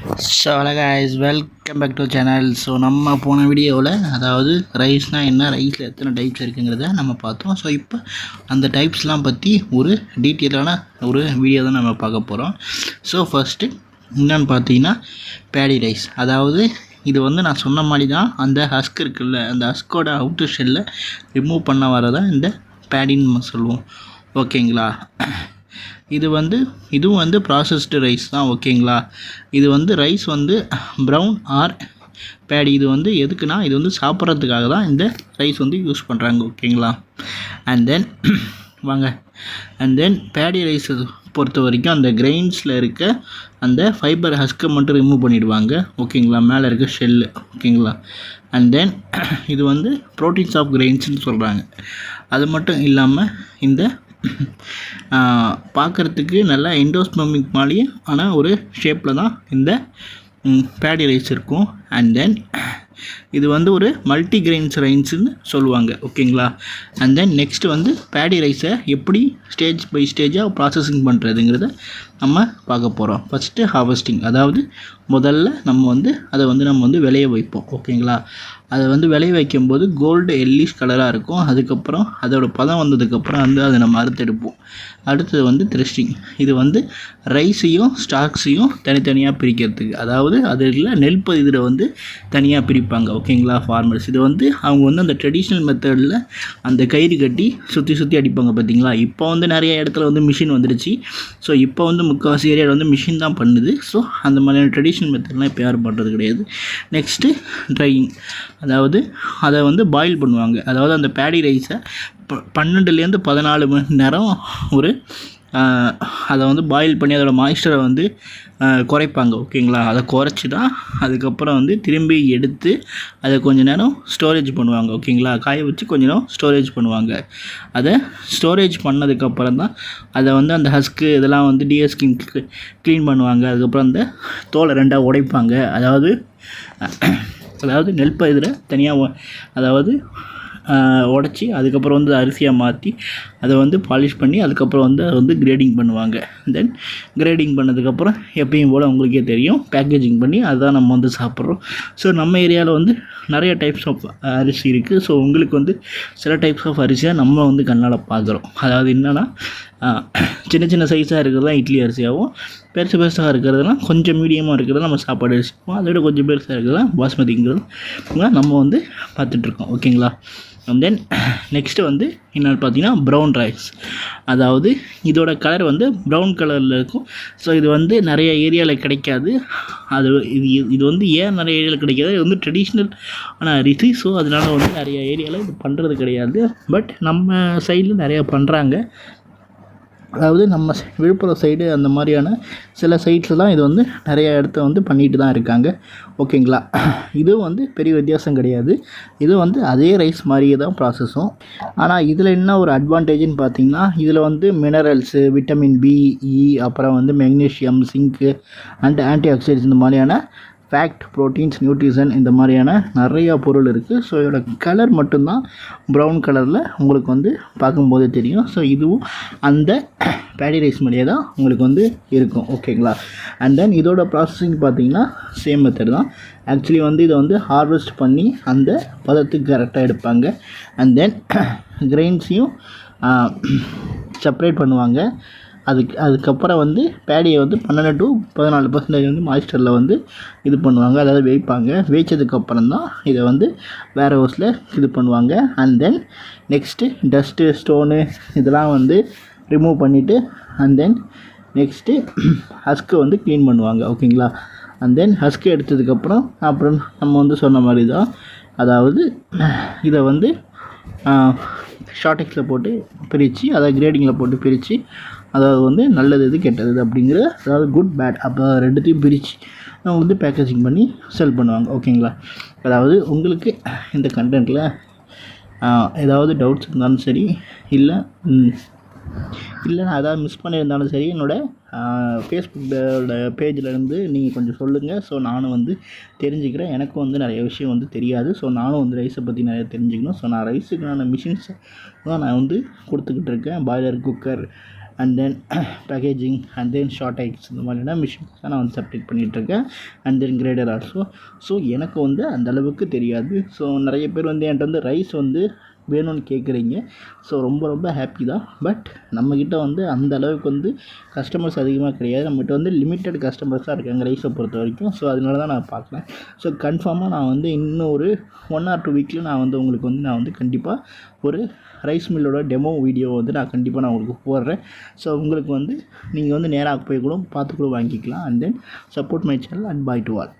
So guys, welcome back to channel. So நம்ம போன வீடியோவில் அதாவது ரைஸ்னால் என்ன, ரைஸில் எத்தனை டைப்ஸ் இருக்குங்கிறத நம்ம பார்த்தோம். ஸோ இப்போ அந்த டைப்ஸ்லாம் பற்றி ஒரு டீட்டெயிலான ஒரு வீடியோ தான் நம்ம பார்க்க போகிறோம். ஸோ ஃபஸ்ட்டு என்னென்னு பார்த்தீங்கன்னா பேடி ரைஸ். அதாவது இது வந்து நான் சொன்ன மாதிரி தான் அந்த ஹஸ்க் இருக்குல்ல, அந்த ஹஸ்கோட அவுட்டர் ஷெல்லை ரிமூவ் பண்ண வரதான் இந்த பேடின்னு நம்ம சொல்லுவோம். ஓகேங்களா? இதுவும் வந்து ப்ராசஸ்டு ரைஸ் தான். ஓகேங்களா? இது வந்து ரைஸ் வந்து ப்ரௌன் ஆர் பேடி. இது வந்து எதுக்குன்னா, இது வந்து சாப்பிட்றதுக்காக தான் இந்த ரைஸ் வந்து யூஸ் பண்ணுறாங்க. ஓகேங்களா? அண்ட் தென் பேடி ரைஸ் பொறுத்த வரைக்கும் அந்த கிரெயின்ஸில் இருக்க அந்த ஃபைபர் ஹஸ்கை மட்டும் ரிமூவ் பண்ணிவிடுவாங்க. ஓகேங்களா? மேலே இருக்க ஷெல்லு. ஓகேங்களா? அண்ட் தென் இது வந்து ப்ரோட்டீன்ஸ் ஆஃப் கிரெயின்ஸ்னு சொல்கிறாங்க. அது மட்டும் இல்லாமல் இந்த பார்க்குறதுக்கு நல்லா எண்டோஸ்பெர்மிக் மாதிரியே ஆனால் ஒரு ஷேப்பில் தான் இந்த பேடி ரைஸ் இருக்கும். அண்ட் தென் இது வந்து ஒரு மல்டிகிரெயின்ஸ் ரைஸ்ன்னு சொல்லுவாங்க. ஓகேங்களா? அண்ட் தென் நெக்ஸ்ட்டு வந்து பேடி ரைஸை எப்படி ஸ்டேஜ் பை ஸ்டேஜாக ப்ராசஸிங் பண்ணுறதுங்கிறத நம்ம பார்க்க போகிறோம். First harvesting. அதாவது முதல்ல அதை வந்து விளைய வைப்போம். ஓகேங்களா? அதை வந்து விளைய வைக்கும்போது கோல்டு எல்லிஷ் கலராக இருக்கும். அதுக்கப்புறம் அதோட பதம் வந்ததுக்கப்புறம் அதை நம்ம அறுத்தெடுப்போம். அடுத்தது வந்து த்ரெஷ்டிங். இது வந்து ரைஸையும் ஸ்டாக்ஸையும் தனித்தனியாக பிரிக்கிறதுக்கு, அதாவது அதில் நெல் பதிதில் வந்து தனியாக பிரிப்பாங்க. ஓகேங்களா? ஃபார்மர்ஸ் இது வந்து அவங்க வந்து அந்த ட்ரெடிஷ்னல் மெத்தடில் அந்த கயிறு கட்டி சுற்றி அடிப்பாங்க. பார்த்தீங்களா? இப்போ வந்து நிறைய இடத்துல வந்து மிஷின் வந்துடுச்சு. ஸோ இப்போ வந்து முக்கால்வாசி ஏரியாவில் வந்து மிஷின் தான் பண்ணுது. ஸோ அந்த மாதிரியான ட்ரெடிஷ்னல் மெத்தட்லாம் இப்போ யாரும் பண்ணுறது கிடையாது. Next drying. அதாவது அதை வந்து பாயில் பண்ணுவாங்க. அதாவது அந்த பேடி ரைஸை 12லேருந்து 14 மணி நேரம் அதை வந்து பாயில் பண்ணி அதோடய மாய்ஸ்டரை வந்து குறைப்பாங்க. ஓகேங்களா? அதை குறைச்சி தான் அதுக்கப்புறம் வந்து திரும்பி எடுத்து அதை கொஞ்சம் நேரம் ஸ்டோரேஜ் பண்ணுவாங்க. ஓகேங்களா? காய வச்சு கொஞ்சம் நேரம் ஸ்டோரேஜ் பண்ணுவாங்க. அதை ஸ்டோரேஜ் பண்ணதுக்கப்புறம் தான் அதை வந்து அந்த ஹஸ்க்கு இதெல்லாம் வந்து டிஎஸ்கிங் க்ளீன் பண்ணுவாங்க. அதுக்கப்புறம் அந்த தோலை ரெண்டாக உடைப்பாங்க. அதாவது நெல் பயிரை தனியாக உடச்சி அதுக்கப்புறம் வந்து அரிசியாக மாற்றி அதை வந்து பாலிஷ் பண்ணி அதுக்கப்புறம் வந்து அதை வந்து கிரேடிங் பண்ணுவாங்க. தென் கிரேடிங் பண்ணதுக்கப்புறம் எப்பயும் போல் உங்களுக்கே தெரியும், பேக்கேஜிங் பண்ணி அதுதான் நம்ம வந்து சாப்பிட்றோம். ஸோ நம்ம ஏரியாவில் வந்து நிறைய டைப்ஸ் ஆஃப் அரிசி இருக்குது. ஸோ உங்களுக்கு வந்து சில டைப்ஸ் ஆஃப் அரிசியாக நம்ம வந்து கண்ணால் பார்க்குறோம். அதாவது என்னென்னா, சின்ன சைஸாக இருக்கிறதுலாம் இட்லி அரிசியாகவும், பெருசாக இருக்கிறதுலாம் கொஞ்சம் மீடியமாக இருக்கிறது நம்ம சாப்பாடு அரிசிப்போம். அதை விட கொஞ்சம் பெருசாக இருக்கிறதுலாம் பாஸ்மதிங்கிறது நம்ம வந்து பார்த்துட்ருக்கோம். ஓகேங்களா? அண்ட் தென் நெக்ஸ்ட்டு வந்து என்னென்னு பார்த்தீங்கன்னா ப்ரௌன் ரைஸ். அதாவது இதோட கலர் வந்து ப்ரௌன் கலரில் இருக்கும். ஸோ இது வந்து நிறைய ஏரியாவில் கிடைக்காது. இது வந்து ஏன் நிறைய ஏரியாவில் கிடைக்காது, இது வந்து ட்ரெடிஷ்னல் ஆனால் அரிசி. ஸோ அதனால் வந்து நிறைய ஏரியாவில் இது பண்ணுறது கிடையாது. பட் நம்ம சைடில் நிறையா பண்ணுறாங்க. அதாவது நம்ம விழுப்புரம் சைடு அந்த மாதிரியான சில சைட்ஸ்லாம் இது வந்து நிறைய இடத்த வந்து பண்ணிட்டு தான் இருக்காங்க. ஓகேங்களா? இதுவும் வந்து பெரிய வித்தியாசம் கிடையாது. இது வந்து அதே ரைஸ் மாதிரியே தான் ப்ராசஸும். ஆனால் இதில் என்ன ஒரு அட்வான்டேஜ்னு பார்த்தீங்கன்னா, இதில் வந்து மினரல்ஸு, விட்டமின் பி, இ, அப்புறம் வந்து மெக்னீஷியம், சிங்க்கு அண்ட் ஆன்டி ஆக்சிடென்ட்ஸ் இந்த மாதிரியான ஃபேக்ட், ப்ரோட்டீன்ஸ், நியூட்ரிஷன் இந்த மாதிரியான நிறையா பொருள் இருக்குது. ஸோ இதோட கலர் மட்டும்தான் ப்ரௌன் கலரில் உங்களுக்கு வந்து பார்க்கும்போதே தெரியும். ஸோ இதுவும் அந்த பேடி ரைஸ் மாதிரியே தான் உங்களுக்கு வந்து இருக்கும். ஓகேங்களா? அண்ட் தென் இதோட ப்ராசஸிங் பார்த்தீங்கன்னா சேம் மெத்தட் தான். ஆக்சுவலி வந்து இதை வந்து ஹார்வெஸ்ட் பண்ணி அந்த பதத்துக்கு கரெக்டாக எடுப்பாங்க. அண்ட் தென் கிரெயின்ஸையும் செப்பரேட் பண்ணுவாங்க. அதுக்கப்புறம் வந்து பேடியை வந்து 12 to 14% வந்து மாய்ஸ்டரில் வந்து இது பண்ணுவாங்க, அதாவது வேய்ப்பாங்க. வேய்ச்சதுக்கப்புறம் தான் இதை வந்து வேறு ஹவுஸில் இது பண்ணுவாங்க. And then next dust, stone இதெல்லாம் வந்து ரிமூவ் பண்ணிவிட்டு அண்ட் தென் நெக்ஸ்ட்டு ஹஸ்க்கு வந்து க்ளீன் பண்ணுவாங்க. ஓகேங்களா? அண்ட் தென் ஹஸ்க்கு எடுத்ததுக்கப்புறம் அப்புறம் நம்ம வந்து சொன்ன மாதிரி தான், அதாவது இதை வந்து ஷார்டெக்ஸில் போட்டு பிரித்து, அதை கிரேடிங்கில் போட்டு பிரித்து, அதாவது வந்து நல்லது எது கெட்டது அப்படிங்கிற, அதாவது குட் பேட் அப்போ ரெண்டுத்தையும் பிரித்து அவங்க வந்து பேக்கேஜிங் பண்ணி செல் பண்ணுவாங்க. ஓகேங்களா? அதாவது உங்களுக்கு இந்த கண்டென்ட்டில் ஏதாவது டவுட்ஸ் இருந்தாலும் சரி, இல்லை நான் ஏதாவது மிஸ் பண்ணியிருந்தாலும் சரி, என்னோடய ஃபேஸ்புக்கோட பேஜிலேருந்து நீங்கள் கொஞ்சம் சொல்லுங்கள். ஸோ நானும் வந்து தெரிஞ்சுக்கிறேன். எனக்கும் வந்து நிறைய விஷயம் வந்து தெரியாது. ஸோ நானும் வந்து ரைஸை பற்றி நிறைய தெரிஞ்சுக்கணும். ஸோ நான் ரைஸுக்கான மிஷின்ஸை தான் நான் வந்து கொடுத்துக்கிட்டு இருக்கேன். Boiler, cooker, and then packaging and then short ஐக்ஸ் இந்த மாதிரியான மிஷின்ஸ் தான் நான் வந்து செப்பரேட் பண்ணிகிட்ருக்கேன். And then grader also. So எனக்கு வந்து அந்தளவுக்கு தெரியாது. ஸோ நிறைய பேர் வந்து என்கிட்ட வந்து ரைஸ் வந்து வேணும்னு கேட்குறீங்க. ஸோ ரொம்ப ரொம்ப ஹாப்பி தான். பட் நம்மக்கிட்ட வந்து அந்த அளவுக்கு வந்து கஸ்டமர்ஸ் அதிகமாக கிடையாது. நம்மகிட்ட வந்து லிமிட்டட் கஸ்டமர்ஸ் தான் இருக்காங்க ரைஸை பொறுத்த வரைக்கும். ஸோ அதனால தான் நான் பார்க்குறேன். ஸோ கன்ஃபார்மாக நான் வந்து இன்னும் ஒரு 1 or 2 வீக்கில் நான் வந்து உங்களுக்கு வந்து நான் வந்து கண்டிப்பாக ஒரு ரைஸ் மில்லோட டெமோ வீடியோ வந்து நான் கண்டிப்பாக நான் உங்களுக்கு போடுறேன். ஸோ உங்களுக்கு வந்து நீங்கள் வந்து நேராக போய் கூட பார்த்து கூட வாங்கிக்கலாம். And then support my channel and bye to all.